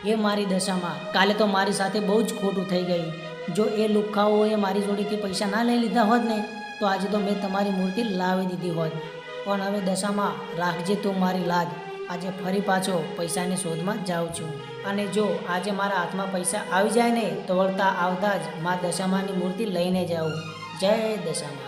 એ મારી દશામાં કાલે તો મારી સાથે બહુ જ ખોટું થઈ ગયું. જો એ લુખ્ખાઓએ મારી જોડેથી પૈસા ના લઈ લીધા હોત ને તો આજે તો મેં તમારી મૂર્તિ લાવી દીધી હોત. પણ હવે દશામાં રાખજે તું મારી લાજ. આજે ફરી પાછો પૈસાની શોધમાં જાઉં છું. અને જો આજે મારા હાથમાં પૈસા આવી જાય ને તો વળતા આવતા જ મા દશામાની મૂર્તિ લઈને જાઉં. જય દશામાં.